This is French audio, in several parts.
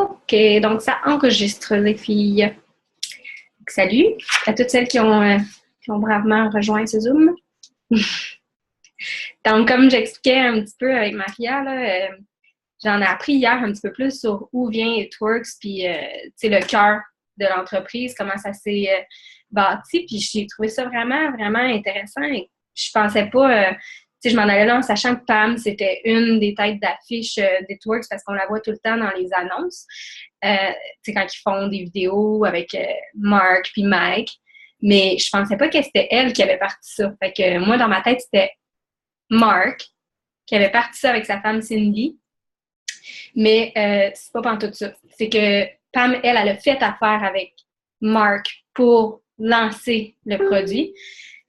OK, donc ça enregistre les filles. Salut à toutes celles qui ont bravement rejoint ce Zoom. Donc, comme j'expliquais un petit peu avec Maria, là, j'en ai appris hier un petit peu plus sur où vient It Works, puis le cœur de l'entreprise, comment ça s'est bâti. Puis j'ai trouvé ça vraiment, vraiment intéressant. Et je pensais pas, je m'en allais là en sachant que Pam, c'était une des têtes d'affiche d'It Works parce qu'on la voit tout le temps dans les annonces. Quand ils font des vidéos avec Mark puis Mike. Mais je pensais pas que c'était elle qui avait parti ça. Fait que moi, dans ma tête, c'était Mark qui avait parti ça avec sa femme Cindy. Mais c'est pas pantoute ça. C'est que Pam, elle a fait affaire avec Mark pour lancer le produit.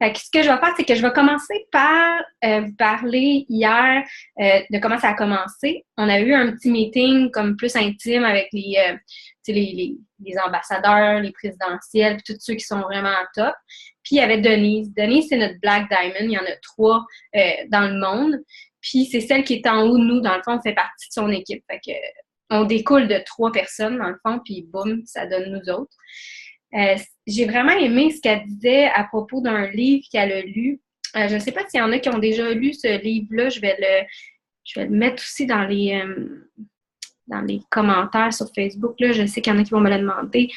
Fait que ce que je vais faire, c'est que je vais commencer par vous parler hier de comment ça a commencé. On a eu un petit meeting comme plus intime avec les ambassadeurs, les présidentiels, puis tous ceux qui sont vraiment top. Puis il y avait Denise. Denise, c'est notre Black Diamond. Il y en a 3 dans le monde. Puis c'est celle qui est en haut de nous. Dans le fond, on fait partie de son équipe. Fait que on découle de 3 personnes, dans le fond, puis boum, ça donne nous autres. J'ai vraiment aimé ce qu'elle disait à propos d'un livre qu'elle a lu. Je ne sais pas s'il y en a qui ont déjà lu ce livre-là. Je vais le mettre aussi dans les commentaires sur Facebook. Là. Je sais qu'il y en a qui vont me le demander.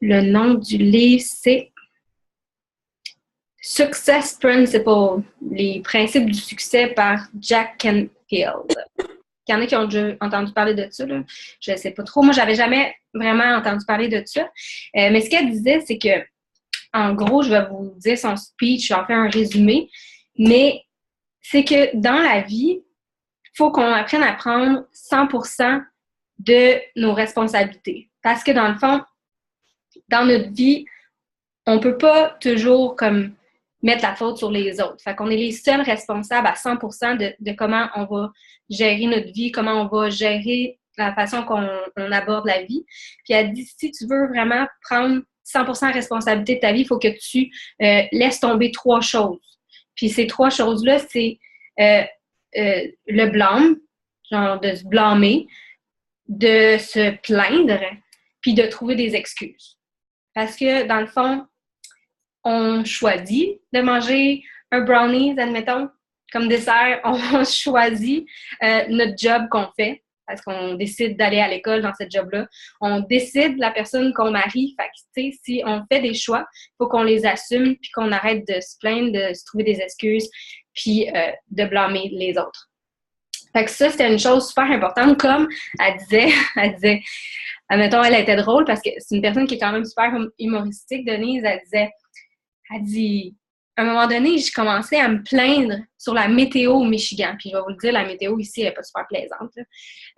Le nom du livre, c'est Success Principles, les principes du succès par Jack Canfield. Il y en a qui ont déjà entendu parler de ça. Là. Je ne sais pas trop. Moi, je n'avais jamais vraiment entendu parler de ça. Mais ce qu'elle disait, c'est que, en gros, je vais vous dire son speech, je vais en faire un résumé, mais c'est que dans la vie, il faut qu'on apprenne à prendre 100% de nos responsabilités. Parce que, dans le fond, dans notre vie, on ne peut pas toujours comme mettre la faute sur les autres. Fait qu'on est les seuls responsables à 100% de comment on va gérer notre vie, comment on va gérer la façon qu'on aborde la vie. Puis elle dit, si tu veux vraiment prendre 100% responsabilité de ta vie, il faut que tu laisses tomber 3 choses. Puis ces 3 choses-là, c'est le blâme, genre de se blâmer, de se plaindre, puis de trouver des excuses. Parce que, dans le fond, on choisit de manger un brownies, admettons, comme dessert. On choisit notre job qu'on fait parce qu'on décide d'aller à l'école dans cette job-là. On décide la personne qu'on marie. Fait que, si on fait des choix, il faut qu'on les assume puis qu'on arrête de se plaindre, de se trouver des excuses puis de blâmer les autres. Fait que ça, c'était une chose super importante. Comme elle disait, admettons, elle était drôle parce que c'est une personne qui est quand même super humoristique, Denise. Elle dit, à un moment donné, j'ai commencé à me plaindre sur la météo au Michigan. Puis je vais vous le dire, la météo ici, elle n'est pas super plaisante.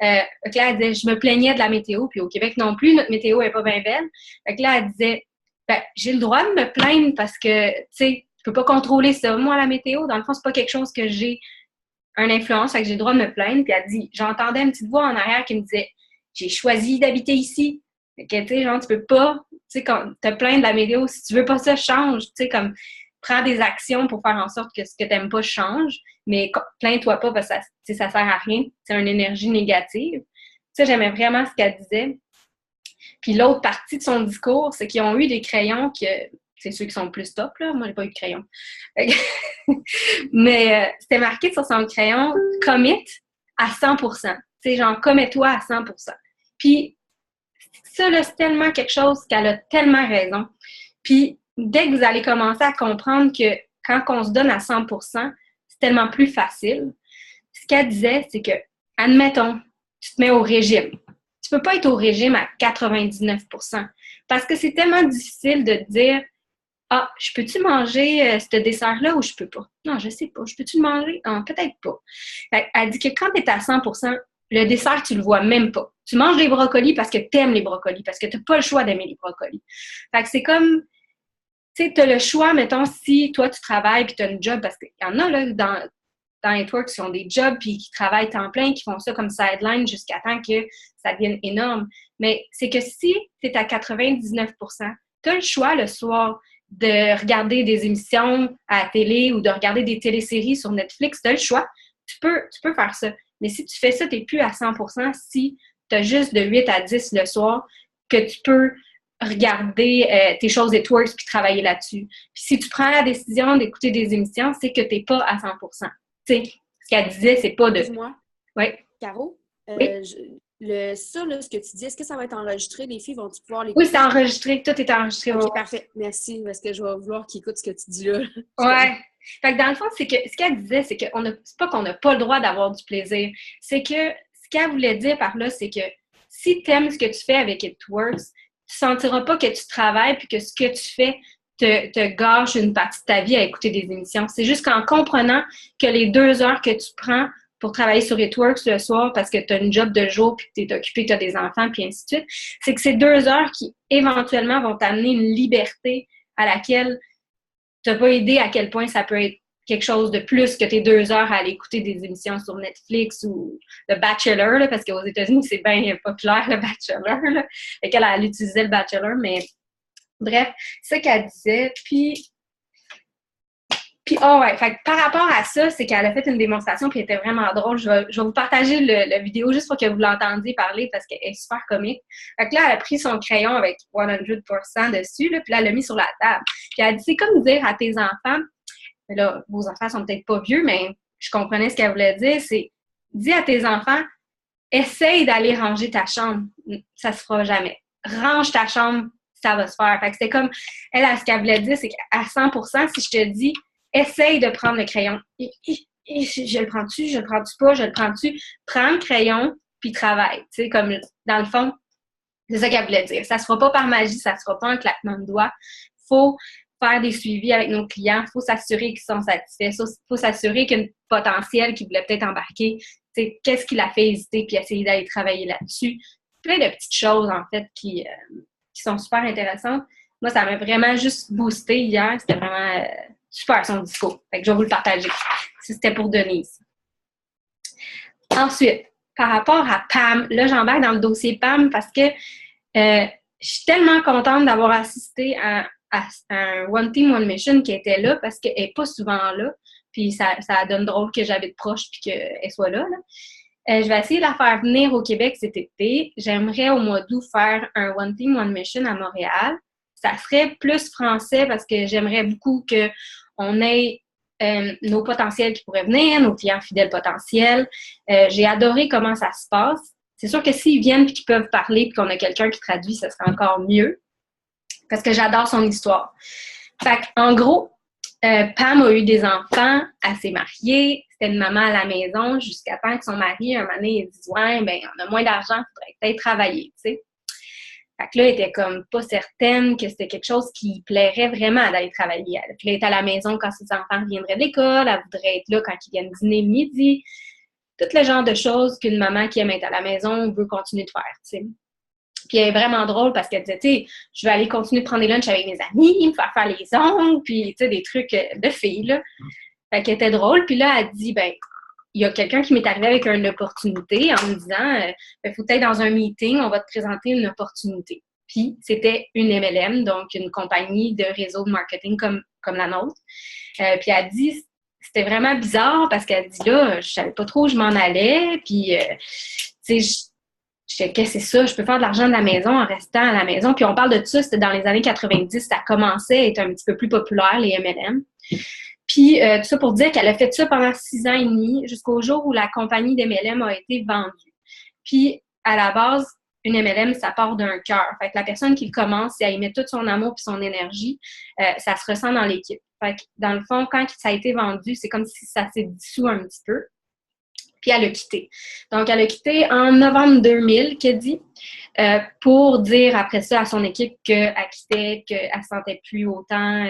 Là, elle disait, je me plaignais de la météo. Puis au Québec non plus, notre météo n'est pas bien belle. Fait que là, elle disait, j'ai le droit de me plaindre parce que, tu sais, je peux pas contrôler ça. Moi, la météo, dans le fond, c'est pas quelque chose que j'ai une influence. Fait que j'ai le droit de me plaindre. Puis elle dit, j'entendais une petite voix en arrière qui me disait, j'ai choisi d'habiter ici. Fait que, tu sais, genre, tu peux pas, tu sais, te plaindre de la météo. Si tu veux pas ça, change. Tu sais, comme, prends des actions pour faire en sorte que ce que t'aimes pas change. Mais plains-toi pas parce que ça sert à rien. C'est une énergie négative. Ça, j'aimais vraiment ce qu'elle disait. Puis l'autre partie de son discours, c'est qu'ils ont eu des crayons que, c'est ceux qui sont plus top, là. Moi, j'ai pas eu de crayon. Mais c'était marqué sur son crayon « Commit à 100%. Tu sais, genre, commets-toi à 100%. Puis, ça, là, c'est tellement quelque chose qu'elle a tellement raison. Puis, dès que vous allez commencer à comprendre que quand on se donne à 100%, c'est tellement plus facile. Ce qu'elle disait, c'est que, admettons, tu te mets au régime. Tu peux pas être au régime à 99%. Parce que c'est tellement difficile de dire « Ah, je peux-tu manger ce dessert-là ou je peux pas? » Non, je sais pas. Je peux-tu le manger? Non, peut-être pas. Elle dit que quand tu es à 100%, le dessert, tu le vois même pas. Tu manges les brocolis parce que tu aimes les brocolis, parce que tu n'as pas le choix d'aimer les brocolis. Fait que c'est comme, tu sais, tu as le choix, mettons, si toi, tu travailles puis tu as une job, parce qu'il y en a là, dans It Works qui ont des jobs puis qui travaillent temps plein, qui font ça comme sideline jusqu'à temps que ça devienne énorme. Mais c'est que si tu es à 99%, tu as le choix le soir de regarder des émissions à la télé ou de regarder des téléséries sur Netflix. Tu as le choix. Tu peux faire ça. Mais si tu fais ça, tu n'es plus à 100% si tu as juste de 8 à 10 le soir que tu peux regarder tes choses et twerks puis travailler là-dessus. Puis si tu prends la décision d'écouter des émissions, c'est que tu n'es pas à 100%. Tu sais, ce qu'elle disait, c'est pas de... Excuse-moi. Oui. Caro, Oui. ça, là, ce que tu dis, est-ce que ça va être enregistré? Les filles vont-tu pouvoir l'écouter? Oui, c'est enregistré. Tout est enregistré. OK, parfait. Merci, parce que je vais vouloir qu'ils écoutent ce que tu dis là. Ouais. Fait que dans le fond, c'est que ce qu'elle disait, c'est que c'est pas qu'on n'a pas le droit d'avoir du plaisir. C'est que ce qu'elle voulait dire par là, c'est que si tu aimes ce que tu fais avec It Works, tu sentiras pas que tu travailles puis que ce que tu fais te gâche une partie de ta vie à écouter des émissions. C'est juste qu'en comprenant que les 2 heures que tu prends pour travailler sur It Works le soir parce que tu as une job de jour puis que tu es occupé, que tu as des enfants puis ainsi de suite, c'est que ces 2 heures qui éventuellement vont t'amener une liberté à laquelle tu n'as pas idée à quel point ça peut être quelque chose de plus que tes 2 heures à aller écouter des émissions sur Netflix ou le Bachelor, là, parce qu'aux États-Unis, c'est bien populaire, le Bachelor. Là. Fait qu'elle, elle utilisait le Bachelor, mais bref, c'est ça qu'elle disait. Puis oh ouais, fait que par rapport à ça, c'est qu'elle a fait une démonstration qui était vraiment drôle. Je vais vous partager le vidéo juste pour que vous l'entendiez parler parce qu'elle est super comique. Fait que là, elle a pris son crayon avec 100% dessus, là, puis là, elle l'a mis sur la table. Puis elle a dit, c'est comme dire à tes enfants, là, vos enfants sont peut-être pas vieux, mais je comprenais ce qu'elle voulait dire, c'est, dis à tes enfants, essaye d'aller ranger ta chambre. Ça se fera jamais. Range ta chambre, ça va se faire. Fait que c'était comme, elle, ce qu'elle voulait dire, c'est qu'à 100%, si je te dis, essaye de prendre le crayon. Je le prends-tu? Je le prends-tu pas? Je le prends-tu? Prends le crayon, puis travaille. Tu sais, comme, dans le fond, c'est ça qu'elle voulait dire. Ça se fera pas par magie, ça se fera pas en claquement de doigts. Faut faire des suivis avec nos clients. Faut s'assurer qu'ils sont satisfaits. Faut s'assurer qu'une potentielle qui voulait peut-être embarquer, tu sais, qu'est-ce qui l'a fait hésiter, puis essayer d'aller travailler là-dessus. Plein de petites choses, en fait, qui sont super intéressantes. Moi, ça m'a vraiment juste boosté hier. C'était vraiment... super son discours. Fait que je vais vous le partager. C'était pour Denise. Ensuite, par rapport à Pam, là, j'embarque dans le dossier Pam parce que je suis tellement contente d'avoir assisté à un One Team, One Mission qui était là parce qu'elle n'est pas souvent là. Puis ça donne drôle que j'habite proche puis qu'elle soit là. Je vais essayer de la faire venir au Québec cet été. J'aimerais au mois d'août faire un One Team, One Mission à Montréal. Ça serait plus français parce que j'aimerais beaucoup qu'on ait nos potentiels qui pourraient venir, nos clients fidèles potentiels. J'ai adoré comment ça se passe. C'est sûr que s'ils viennent et qu'ils peuvent parler et qu'on a quelqu'un qui traduit, ça serait encore mieux parce que j'adore son histoire. Fait en gros, Pam a eu des enfants, elle s'est mariée, c'était une maman à la maison jusqu'à temps que son mari, un moment donné, il dit « Ouais, ben on a moins d'argent, il faudrait peut-être travailler, tu sais. » Fait que là, elle était comme pas certaine que c'était quelque chose qui plairait vraiment d'aller travailler. Elle voulait être à la maison quand ses enfants reviendraient de l'école, elle voudrait être là quand ils viennent dîner midi. Tout le genre de choses qu'une maman qui aime être à la maison veut continuer de faire, tu sais. Puis elle est vraiment drôle parce qu'elle disait, tu sais, je vais aller continuer de prendre des lunchs avec mes amis, me faire les ongles, puis tu sais, des trucs de filles, là. Fait qu'elle était drôle. Puis là, elle dit, ben, il y a quelqu'un qui m'est arrivé avec une opportunité en me disant, il faut être dans un meeting, on va te présenter une opportunité. Puis, c'était une MLM, donc une compagnie de réseau de marketing comme la nôtre. Puis, elle dit, c'était vraiment bizarre parce qu'elle dit, là, je savais pas trop où je m'en allais. Puis, tu sais, je sais, qu'est-ce que c'est ça? Je peux faire de l'argent de la maison en restant à la maison. Puis, on parle de ça, c'était dans les années 90, ça commençait à être un petit peu plus populaire, les MLM. Puis, tout ça pour dire qu'elle a fait ça pendant 6 ans et demi, jusqu'au jour où la compagnie d'MLM a été vendue. Puis, à la base, une MLM, ça part d'un cœur. Fait que la personne qui le commence, si elle y met tout son amour et son énergie, ça se ressent dans l'équipe. Fait que, dans le fond, quand ça a été vendu, c'est comme si ça s'est dissous un petit peu. Puis, elle a quitté. Donc, elle a quitté en novembre 2000, qu'elle dit, pour dire après ça à son équipe qu'elle quittait, qu'elle ne se sentait plus autant...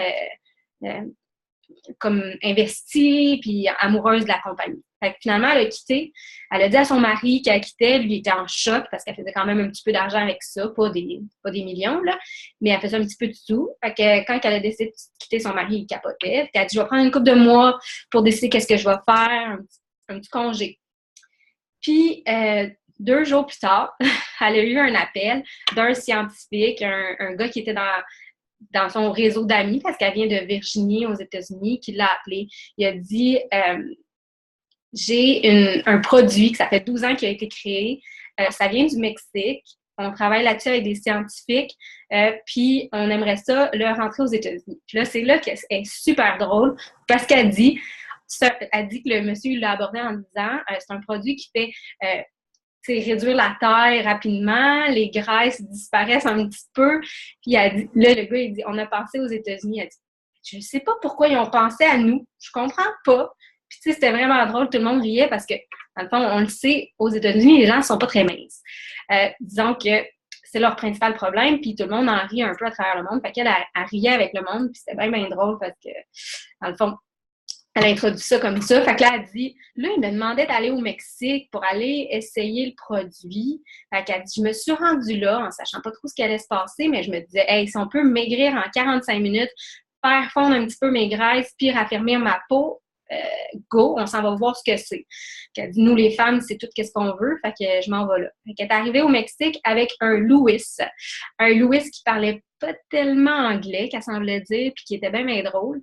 comme investie puis amoureuse de la compagnie. Fait que finalement, elle a quitté. Elle a dit à son mari qu'elle quittait. Lui, il était en choc parce qu'elle faisait quand même un petit peu d'argent avec ça, pas des millions, là, mais elle faisait un petit peu de tout. Fait que quand elle a décidé de quitter son mari, il capotait. Fait qu'elle a dit, je vais prendre une couple de mois pour décider qu'est-ce que je vais faire, un petit congé. Puis, 2 jours plus tard, elle a eu un appel d'un scientifique, un gars qui était dans son réseau d'amis, parce qu'elle vient de Virginie, aux États-Unis, qui l'a appelé. Il a dit, j'ai un produit que ça fait 12 ans qu'il a été créé. Ça vient du Mexique. On travaille là-dessus avec des scientifiques, puis on aimerait ça le rentrer aux États-Unis. Puis là, c'est là qu'elle est super drôle parce qu'elle dit que le monsieur l'a abordé en disant c'est un produit qui fait réduire la taille rapidement, les graisses disparaissent un petit peu. Puis elle dit, là, le gars, il dit on a pensé aux États-Unis. Elle dit je ne sais pas pourquoi ils ont pensé à nous. Je comprends pas. Puis tu sais, c'était vraiment drôle, tout le monde riait parce que, dans le fond, on le sait, aux États-Unis, les gens ne sont pas très minces. Disons que c'est leur principal problème, puis tout le monde en rit un peu à travers le monde. Fait qu'elle elle riait avec le monde, puis c'était bien, bien drôle parce que, dans le fond, elle a introduit ça comme ça. Fait que là, elle dit, là, il me demandait d'aller au Mexique pour aller essayer le produit. Fait qu'elle dit, je me suis rendue là en sachant pas trop ce qui allait se passer, mais je me disais, hey, si on peut maigrir en 45 minutes, faire fondre un petit peu mes graisses, puis raffermir ma peau, go, on s'en va voir ce que c'est. Elle dit, nous, les femmes, c'est tout ce qu'on veut, fait que je m'en vais là. Fait qu'elle est arrivée au Mexique avec un Louis qui parlait pas tellement anglais, qu'elle semblait dire, puis qui était bien, bien drôle.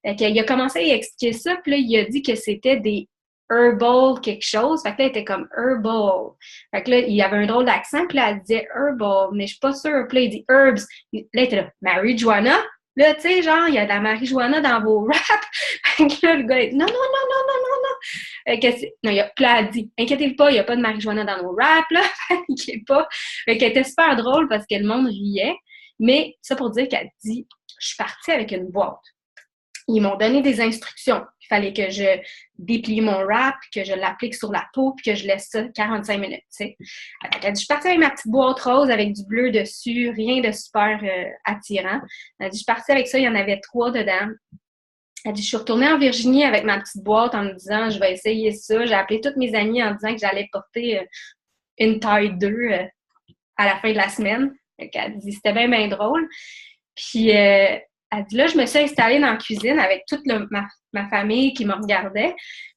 Fait qu'il a commencé à y expliquer ça, puis là, il a dit que c'était des herbal quelque chose. Fait que là, il était comme herbal. Fait que là, il avait un drôle d'accent, puis là, elle disait herbal, mais je suis pas sûre. Puis là, il dit herbs. Là, il était là, marijuana. Là, tu sais, genre, il y a de la marijuana dans vos raps. Fait que là, le gars, non, non, non, non, non, non, non. Non, puis là, elle dit, inquiétez-vous pas, il n'y a pas de marijuana dans nos raps, là. Inquiétez pas. Fait qu'elle était super drôle parce que le monde riait. Mais ça pour dire qu'elle dit, je suis partie avec une boîte. Ils m'ont donné des instructions. Il fallait que je déplie mon wrap, que je l'applique sur la peau, puis que je laisse ça 45 minutes, tu sais. Elle dit, je suis partie avec ma petite boîte rose avec du bleu dessus, rien de super attirant. Elle dit, je suis partie avec ça, il y en avait 3 dedans. Elle dit, je suis retournée en Virginie avec ma petite boîte en me disant, je vais essayer ça. J'ai appelé toutes mes amies en disant que j'allais porter une taille 2 à la fin de la semaine. Elle dit, c'était bien, bien drôle. Puis, elle dit, là, je me suis installée dans la cuisine avec toute ma famille qui me regardait.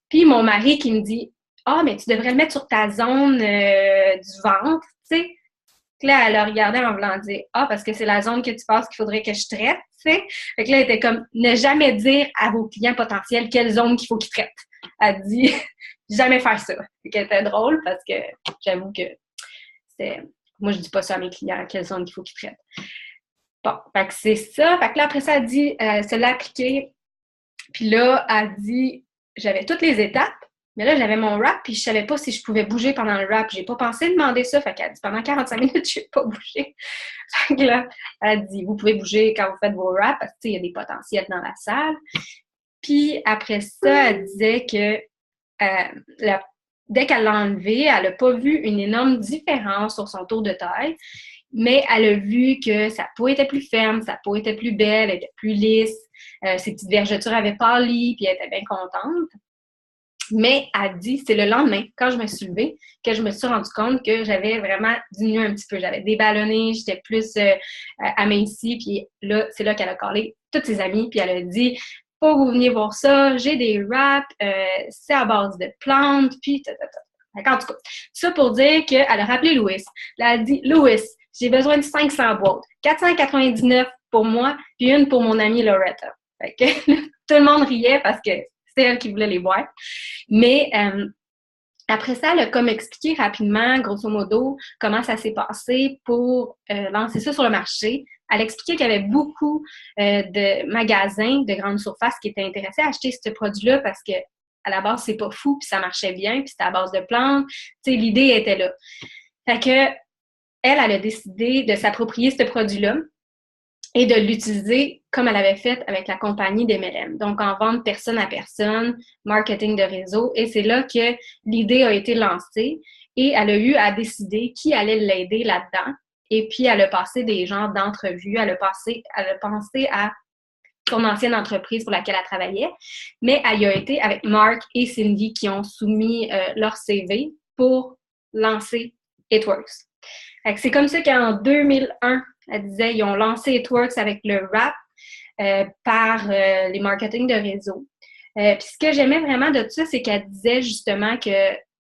Puis, mon mari qui me dit, ah, mais tu devrais le mettre sur ta zone du ventre, tu sais. Puis là, elle a regardé en voulant dire, ah, parce que c'est la zone que tu penses qu'il faudrait que je traite, tu sais. Fait que là, elle était comme, ne jamais dire à vos clients potentiels quelle zone qu'il faut qu'ils traitent. Elle dit, jamais faire ça. Fait qu'elle était drôle parce que j'avoue que moi, je dis pas ça à mes clients, quelle zone qu'il faut qu'ils traitent. Bon, fait que c'est ça. Fait que là, après ça, elle dit, se l'a appliqué. Puis là, elle dit, j'avais toutes les étapes, mais là, j'avais mon wrap, puis je savais pas si je pouvais bouger pendant le wrap. J'ai pas pensé demander ça. Fait qu'elle dit, pendant 45 minutes, je n'ai pas bougé. Fait que là, elle dit, vous pouvez bouger quand vous faites vos wraps, parce que, tu sais, il y a des potentiels dans la salle. Puis après ça, elle disait que dès qu'elle l'a enlevé, elle n'a pas vu une énorme différence sur son tour de taille. Mais elle a vu que sa peau était plus ferme, sa peau était plus belle, elle était plus lisse, ses petites vergetures avaient pâli, puis elle était bien contente. Mais elle dit, c'est le lendemain, quand je me suis levée, que je me suis rendu compte que j'avais vraiment diminué un petit peu. J'avais déballonné, j'étais plus amincie, puis là, c'est là qu'elle a collé toutes ses amies, puis elle a dit, faut que vous veniez voir ça, j'ai des wraps, c'est à base de plantes, puis En tout cas, ça pour dire qu'elle a rappelé Louis. Elle a dit, Louis, j'ai besoin de 500 boîtes. 499 pour moi, puis une pour mon amie Loretta. Fait que tout le monde riait parce que c'était elle qui voulait les boîtes. Mais après ça, elle a comme expliqué rapidement, grosso modo, comment ça s'est passé pour lancer ça sur le marché. Elle expliquait qu'il y avait beaucoup de magasins de grande surface qui étaient intéressés à acheter ce produit-là parce que à la base, c'est pas fou, puis ça marchait bien, puis c'était à base de plantes. Tu sais, l'idée était là. Fait que elle a décidé de s'approprier ce produit-là et de l'utiliser comme elle avait fait avec la compagnie d'MLM. Donc, en vente personne à personne, marketing de réseau. Et c'est là que l'idée a été lancée et elle a eu à décider qui allait l'aider là-dedans. Et puis, elle a passé des genres d'entrevues. Elle a pensé à son ancienne entreprise pour laquelle elle travaillait. Mais elle y a été avec Mark et Cindy qui ont soumis leur CV pour lancer It Works. C'est comme ça qu'en 2001, elle disait, ils ont lancé It Works avec le rap par les marketing de réseau. Puis ce que j'aimais vraiment de ça, c'est qu'elle disait justement que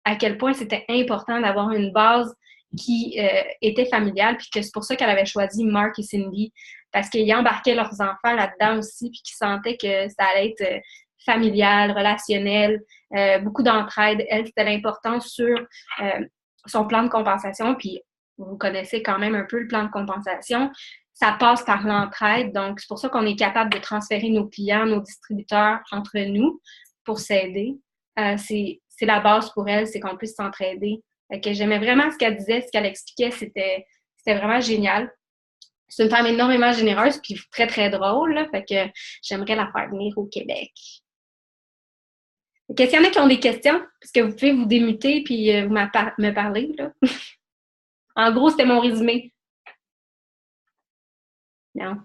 à quel point c'était important d'avoir une base qui était familiale, puis que c'est pour ça qu'elle avait choisi Mark et Cindy, parce qu'ils embarquaient leurs enfants là-dedans aussi, puis qu'ils sentaient que ça allait être familial, relationnel, beaucoup d'entraide. Elle, c'était l'importance sur son plan de compensation, puis vous connaissez quand même un peu le plan de compensation, ça passe par l'entraide. Donc, c'est pour ça qu'on est capable de transférer nos clients, nos distributeurs entre nous pour s'aider. C'est la base pour elle, c'est qu'on puisse s'entraider. Fait que j'aimais vraiment ce qu'elle disait, ce qu'elle expliquait, c'était vraiment génial. C'est une femme énormément généreuse puis très, très drôle. Là, fait que j'aimerais la faire venir au Québec. Est-ce qu'il y en a qui ont des questions? Parce que vous pouvez vous démuter puis me parler. Là. En gros, c'était mon résumé. Non.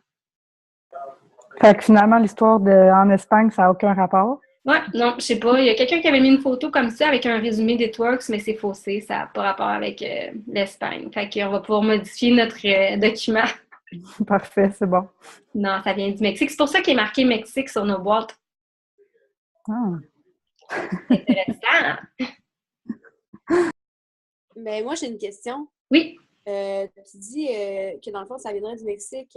Fait que finalement, l'histoire en Espagne, ça n'a aucun rapport. Ouais, non, je sais pas. Il y a quelqu'un qui avait mis une photo comme ça avec un résumé d'Itworks, mais c'est faussé. Ça n'a pas rapport avec l'Espagne. Fait qu'on va pouvoir modifier notre document. Parfait, c'est bon. Non, ça vient du Mexique. C'est pour ça qu'il est marqué Mexique sur nos boîtes. Ah. Intéressant. Mais moi, j'ai une question. Oui. Tu dis que dans le fond, ça viendrait du Mexique,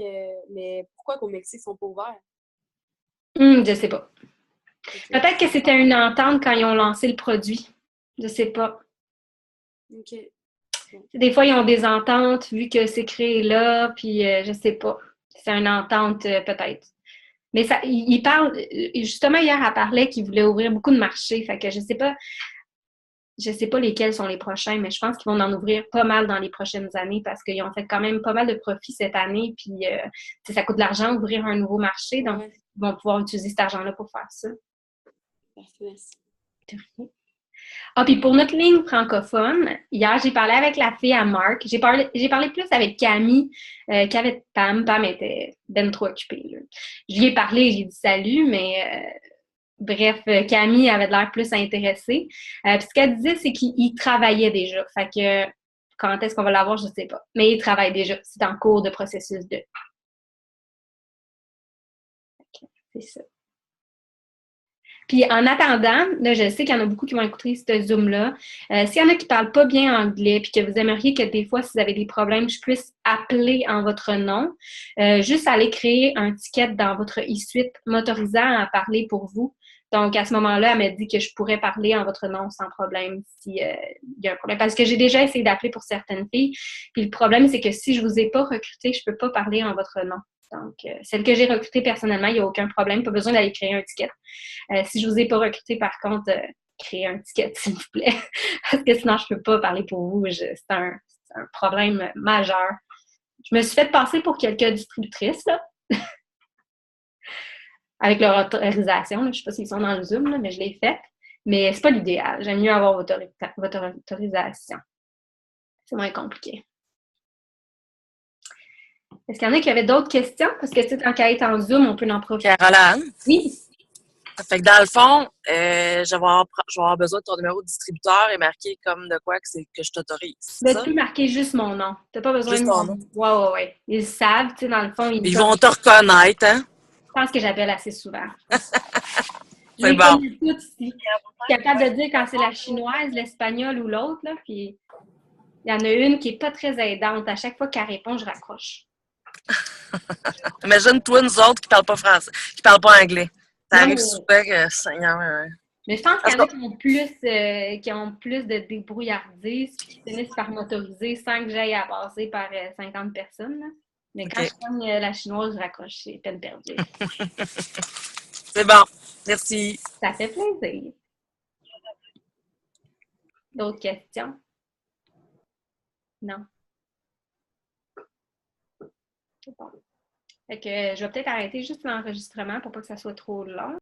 mais pourquoi qu'au Mexique, ils sont pas ouverts? Je sais pas. Okay. Peut-être que c'était une entente quand ils ont lancé le produit. Je sais pas. OK. Des fois, ils ont des ententes vu que c'est créé là, puis je sais pas. C'est une entente peut-être. Mais ça, il parle, justement hier, elle parlait qu'il voulait ouvrir beaucoup de marchés. Fait que je sais pas lesquels sont les prochains, mais je pense qu'ils vont en ouvrir pas mal dans les prochaines années parce qu'ils ont fait quand même pas mal de profits cette année. Puis ça coûte de l'argent d'ouvrir un nouveau marché, donc ils vont pouvoir utiliser cet argent-là pour faire ça. Parfait, merci. Ah, puis pour notre ligne francophone, hier, j'ai parlé avec la fille à Marc. J'ai parlé plus avec Camille qu'avec Pam. Pam était ben trop occupée. Là. Je lui ai parlé, j'ai dit salut, mais bref, Camille avait l'air plus intéressée. Puis ce qu'elle disait, c'est qu'il travaillait déjà. Fait que quand est-ce qu'on va l'avoir, je ne sais pas. Mais il travaille déjà. C'est en cours de processus de. Okay, c'est ça. Puis en attendant, là, je sais qu'il y en a beaucoup qui vont écouter ce Zoom-là. S'il y en a qui ne parlent pas bien anglais puis que vous aimeriez que des fois, si vous avez des problèmes, je puisse appeler en votre nom, juste aller créer un ticket dans votre e-suite m'autorisant à parler pour vous. Donc, à ce moment-là, elle m'a dit que je pourrais parler en votre nom sans problème s'il y a un problème. Parce que j'ai déjà essayé d'appeler pour certaines filles. Puis le problème, c'est que si je ne vous ai pas recruté, je ne peux pas parler en votre nom. Donc, celle que j'ai recrutée personnellement, il n'y a aucun problème. Pas besoin d'aller créer un ticket. Si je ne vous ai pas recruté, par contre, créez un ticket, s'il vous plaît. Parce que sinon, je ne peux pas parler pour vous. C'est un problème majeur. Je me suis fait passer pour quelques distributrices, là. Avec leur autorisation. Là. Je ne sais pas s'ils sont dans le Zoom, là, mais je l'ai faite. Mais ce n'est pas l'idéal. J'aime mieux avoir votre autorisation. C'est moins compliqué. Est-ce qu'il y en a qui avaient d'autres questions? Parce que, tu sais, quand elle est en Zoom, on peut en profiter. Caroline? Oui. Fait que dans le fond, je vais avoir besoin de ton numéro de distributeur et marquer comme de quoi que je t'autorise. Tu peux marquer juste mon nom. Tu n'as pas besoin juste de ton mon nom. Ouais. Ils savent, tu sais, dans le fond. Ils vont te reconnaître, hein? Je pense que j'appelle assez souvent. C'est bon. Je toutes ici. Je suis capable de dire quand c'est la chinoise, l'espagnole ou l'autre, là, puis il y en a une qui n'est pas très aidante. À chaque fois qu'elle répond, je raccroche. Imagine-toi, nous autres qui parlent pas français, qui parlent pas anglais. Ça arrive souvent que, Seigneur... Mais je pense qu'il y en a qui ont plus de débrouillardise et qui finissent par m'autoriser sans que j'aille à passer par 50 personnes. Là. Mais quand je prends la chinoise, je raccroche. C'est peine perdue. C'est bon. Merci. Ça fait plaisir. D'autres questions? Non. C'est bon. Fait que je vais peut-être arrêter juste l'enregistrement pour pas que ça soit trop long.